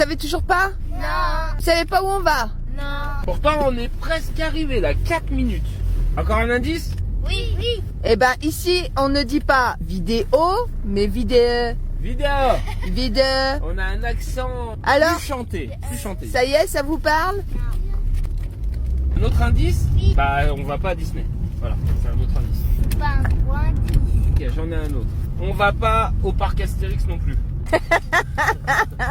Vous savez toujours pas? Non. Vous savez pas où on va? Non. Pourtant, on est presque arrivé là, 4 minutes. Encore un indice? Oui, oui. Eh ben ici, on ne dit pas vidéo, mais vidéo. Vidéo. Vidéo. On a un accent Alors plus chanté. Plus chanté. Ça y est, ça vous parle? Un autre indice? Oui. Bah, on va pas à Disney. Voilà, c'est un autre indice. Pas un point. Ok, j'en ai un autre. On va pas au parc Astérix non plus.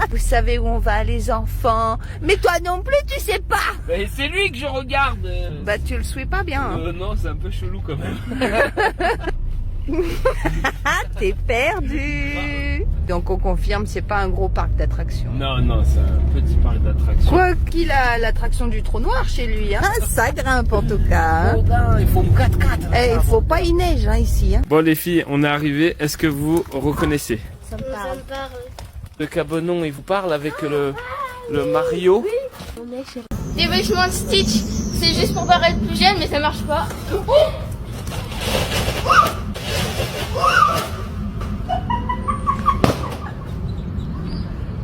Vous savez où on va, les enfants? Mais toi non plus, tu sais pas. Mais c'est lui que je regarde. Bah tu le suis pas bien. Hein. Non, c'est un peu chelou quand même. Ah, t'es perdu. Donc on confirme, c'est pas un gros parc d'attractions. Non, non, c'est un petit parc d'attractions. Quoi qu'il a l'attraction du trou noir chez lui, hein. Ça grimpe en tout cas. Hein. Oh, ben, il faut 4x4. Eh, il faut pas y neige hein, ici. Hein. Bon les filles, on est arrivé. Est-ce que vous reconnaissez? Ça me parle. Le cabonon, il vous parle avec le Mario. Des vêtements de Stitch, c'est juste pour paraître plus jeune, mais ça marche pas.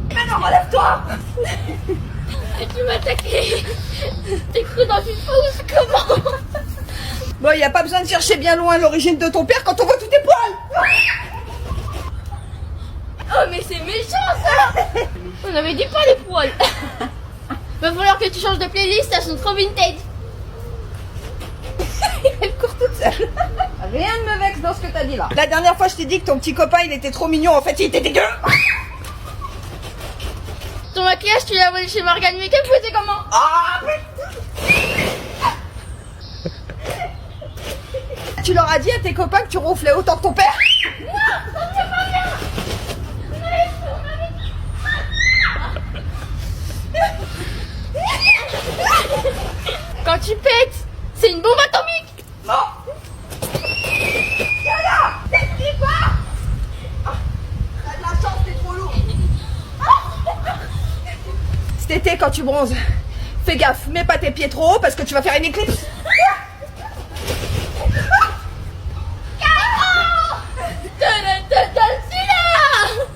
Mais non, relève-toi. Tu m'as attaqué. T'es cru dans une fosse, comment? Bon, y a pas besoin de chercher bien loin l'origine de ton père quand on voit tous tes poils. Oh, mais c'est méchant ça. On avait dit pas les poils. Va falloir que tu changes de playlist, elles sont trop vintage. Elle court toute seule. Rien ne me vexe dans ce que t'as dit là. La dernière fois, je t'ai dit que ton petit copain, il était trop mignon. En fait, il était dégueu. Ton maquillage, tu l'as volé chez Morgane Make-up, c'est comment? Ah, tu leur as dit à tes copains que tu ronflais autant que ton père? Quand tu pètes, c'est une bombe atomique. Non. Viens là. T'es pas. T'as de la chance, t'es trop lourd. Cet été, quand tu bronzes, fais gaffe, mets pas tes pieds trop haut parce que tu vas faire une éclipse.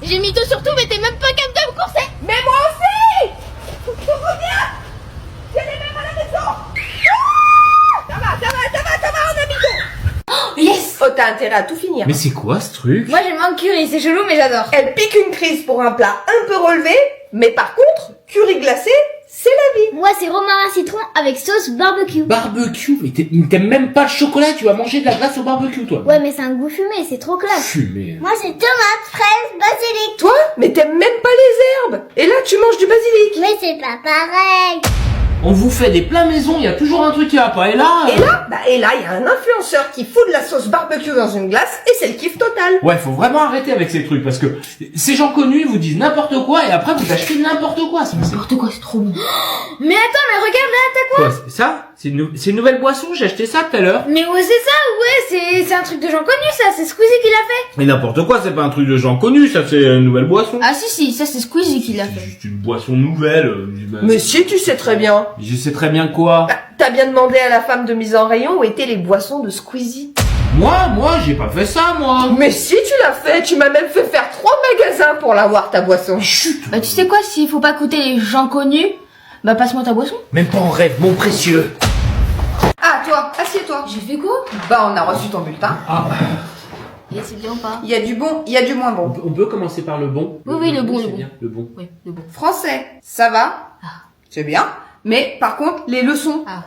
J'ai mis tout sur tout, mais t'es même pas capable de me courser. Mais moi aussi. Tout revient. J'ai les mêmes à la maison. Ça va, on a mis tout. Yes. Oh, t'as intérêt à tout finir. Mais c'est quoi ce truc? Moi j'ai le curry, c'est chelou, mais j'adore. Elle pique une crise pour un plat un peu relevé, mais par contre, curry glacé, c'est la vie. Moi c'est romarin citron avec sauce barbecue. Barbecue? Mais t'aimes même pas le chocolat, tu vas manger de la glace au barbecue toi. Ouais, mais c'est un goût fumé, c'est trop classe. Fumé. Moi c'est tomate, fraise, basilic. Toi, mais t'aimes même pas les herbes. Et là, tu manges du basilic. Mais c'est pas pareil. On vous fait des plats maison, il y a toujours un truc qui va pas. Et là... Et là, il y a un influenceur qui fout de la sauce barbecue dans une glace et c'est le kiff total. Ouais, faut vraiment arrêter avec ces trucs parce que ces gens connus vous disent n'importe quoi et après vous achetez n'importe quoi. N'importe quoi, c'est trop bon. Mais attends, mais regarde là, t'as quoi? Quoi, c'est ça? C'est une nouvelle boisson, j'ai acheté ça tout à l'heure. Mais ouais, c'est ça, ouais, c'est un truc de gens connus ça, c'est Squeezie qui l'a fait. Mais n'importe quoi, c'est pas un truc de gens connus, ça c'est une nouvelle boisson. Ah si, ça c'est Squeezie qui l'a C'est fait. juste une boisson nouvelle. Mais si, tu sais très bien. Je sais très bien quoi. Bah, t'as bien demandé à la femme de mise en rayon où étaient les boissons de Squeezie. Moi, j'ai pas fait ça, moi. Mais si, tu l'as fait. Tu m'as même fait faire 3 magasins pour l'avoir, ta boisson. Chut. Bah tu sais quoi, s'il faut pas coûter les gens connus, bah passe-moi ta boisson. Même pas en rêve, mon précieux. Ah, toi, assieds-toi. J'ai fait quoi? Bah, on a reçu ton bulletin. Ah. Et c'est bien ou pas? Il y a du bon, il y a du moins bon. On peut commencer par le bon. Oui, le bon, c'est le bon. bien, le bon. Oui, le bon. Français, ça va. C'est bien. Mais par contre, les leçons. Ah,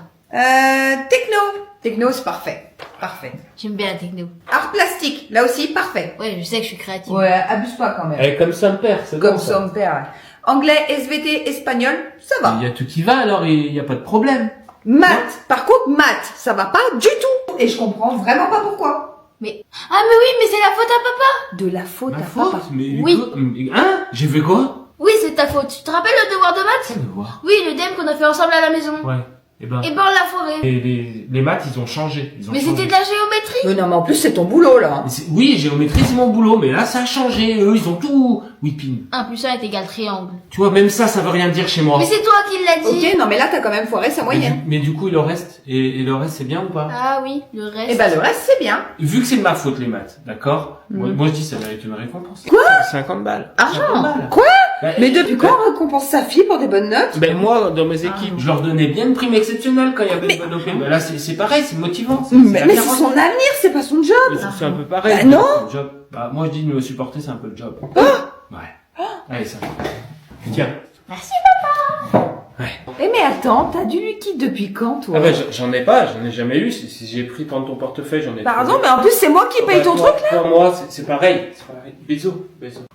Techno. Techno, c'est parfait. Parfait. j'aime bien la techno. Art plastique, là aussi, parfait. Ouais, je sais que je suis créative. Ouais, abuse pas quand même. Elle est comme ça me perd, c'est Comme bon, ça, on perd. Anglais, SVT, espagnol, ça va. Il y a tout qui va alors, il y a pas de problème. Maths, par contre, maths, ça va pas du tout. Et je comprends vraiment pas pourquoi. Mais... Ah mais oui, mais c'est la faute à papa. De la faute Ma à faute? papa. Mais Oui. hein? J'ai fait quoi? Oui, c'est ta faute. Tu te rappelles le devoir de maths? Ça me voir. Oui, le DM qu'on a fait ensemble à la maison. Ouais. Et ben, Et ben la forêt. les maths, ils ont changé. Mais c'était de la géométrie. Mais non, mais en plus, c'est ton boulot, là. Oui, géométrie, c'est mon boulot, mais là, ça a changé. Eux, ils ont tout whipping. 1 plus 1 est égal triangle. Tu vois, même ça veut rien dire chez moi. Mais c'est toi qui l'as dit. Ok, non, mais là, t'as quand même foiré sa Mais moyenne. mais du coup, il en reste. Et le reste, c'est bien ou pas? Ah oui, le reste. Et bah, le reste, c'est bien. Vu que c'est de ma faute, les maths, d'accord? Moi, je dis, ça mérite une récompense. Quoi? 50 balles. Argent. 50 balles. Quoi? Mais depuis quand on récompense sa fille pour des bonnes notes? Ben moi, dans mes équipes, je leur donnais bien une prime exceptionnelle quand il y avait une bonne OP. Ben là, c'est pareil, c'est motivant. Mais c'est son avenir, c'est pas son job. C'est un peu pareil. Bah non. Le job. Bah, moi, je dis de me supporter, c'est un peu le job. Ouais. Allez, ça. Tiens. Merci. Ouais. Eh mais attends, t'as du liquide depuis quand, toi? Ah ben, j'en ai pas, j'en ai jamais eu. Si j'ai pris prendre ton portefeuille, j'en ai. Pardon, mais en plus c'est moi qui paye ton truc là. Pour moi, c'est pareil. Bisous.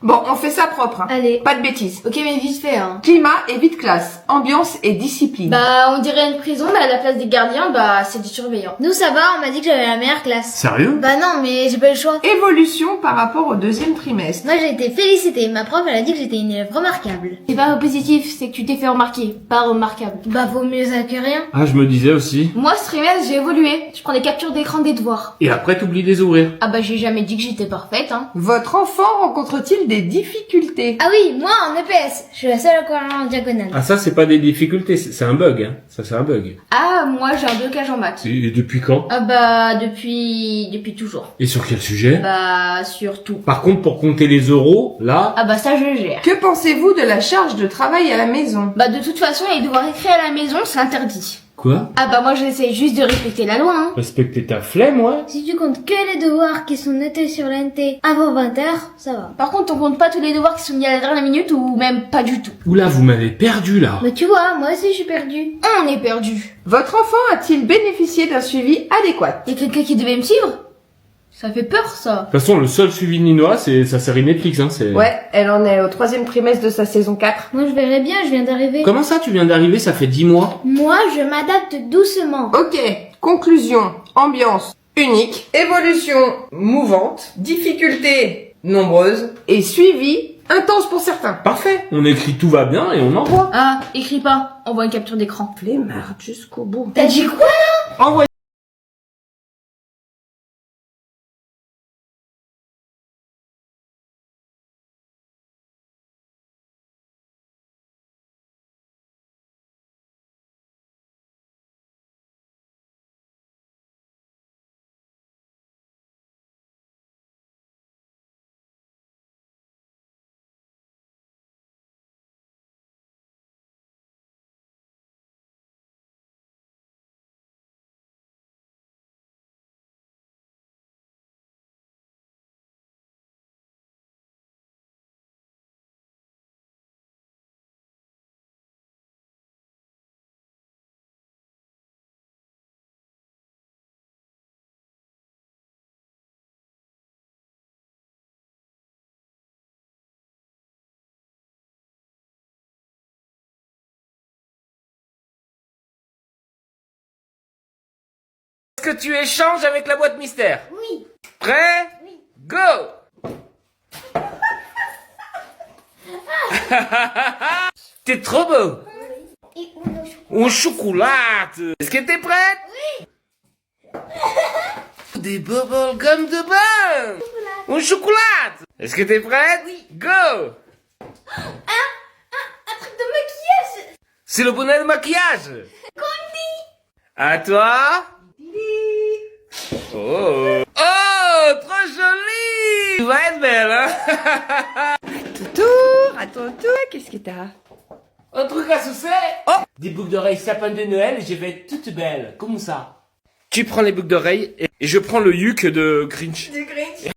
Bon, on fait ça propre. Hein. Allez. Pas de bêtises. Ok, mais vite fait, hein. Climat et vie de classe, ambiance et discipline. Bah, on dirait une prison, mais à la place des gardiens, bah, c'est des surveillants. Nous, ça va, on m'a dit que j'avais la meilleure classe. Sérieux? Bah non, mais j'ai pas eu le choix. Évolution par rapport au deuxième trimestre. Moi, j'ai été félicitée. Ma prof, elle a dit que j'étais une élève remarquable. C'est pas positif, c'est que tu t'es fait remarquer, pas remarquable. Bah, vaut mieux ça que rien. Ah, je me disais aussi. Moi, ce trimestre, j'ai évolué. Je prends des captures d'écran des devoirs. Et après, t'oublies de les ouvrir. Ah bah, j'ai jamais dit que j'étais parfaite, hein. Votre enfant rencontre-t-il des difficultés? Ah oui, moi, en EPS, je suis la seule à courir en diagonale. Ah, ça, c'est pas des difficultés, c'est un bug, hein. Ça, c'est un bug. Ah, moi, j'ai un blocage en maths. Et depuis quand? Ah bah, depuis toujours. Et sur quel sujet? Bah, sur tout. Par contre, pour compter les euros, là... Ah bah, ça, je gère. Que pensez-vous de la charge de travail à la maison? Bah, de toute façon, les devoirs écrits à la maison, c'est interdit. Quoi? Ah bah, moi, j'essaie juste de respecter la loi, hein. Respecter ta flemme, ouais. Si tu comptes que les devoirs qui sont notés sur l'NT avant 20h, ça va. Par contre, on compte pas tous les devoirs qui sont mis à la dernière minute ou même pas du tout. Oula, vous m'avez perdu, là. Mais tu vois, moi aussi, je suis perdue. On est perdu. Votre enfant a-t-il bénéficié d'un suivi adéquat? Y'a quelqu'un qui devait me suivre? Ça fait peur, ça. De toute façon, le seul suivi de Ninois, c'est sa série Netflix, hein, c'est... Ouais, elle en est au 3e trimestre de sa saison 4. Moi, je verrais bien, je viens d'arriver. Comment ça, tu viens d'arriver, ça fait 10 mois? Moi, je m'adapte doucement. Ok, conclusion, ambiance unique, évolution mouvante, difficultés nombreuses et suivi intense pour certains. Parfait. On écrit tout va bien et on envoie. Ah, écris pas. Envoie une capture d'écran. Flemmarde jusqu'au bout. T'as dit quoi? Envoie. Est-ce que tu échanges avec la boîte mystère? Oui. Prêt? Oui. Go! T'es trop beau! Et où le Au chocolat! Est-ce que t'es prête? Oui! Des bubblegum de bain! Au chocolat! Est-ce que t'es prête? Oui! Go! Un truc de maquillage. C'est le bonnet de maquillage! À toi! Oh! Oh! Trop joli! Tu vas être belle, hein? Tour, à ton tour, qu'est-ce que t'as? Un truc à sucer? Oh! Des boucles d'oreilles sapin de Noël et je vais être toute belle. Comme ça. Tu prends les boucles d'oreilles et je prends le yuk de Grinch. Du Grinch.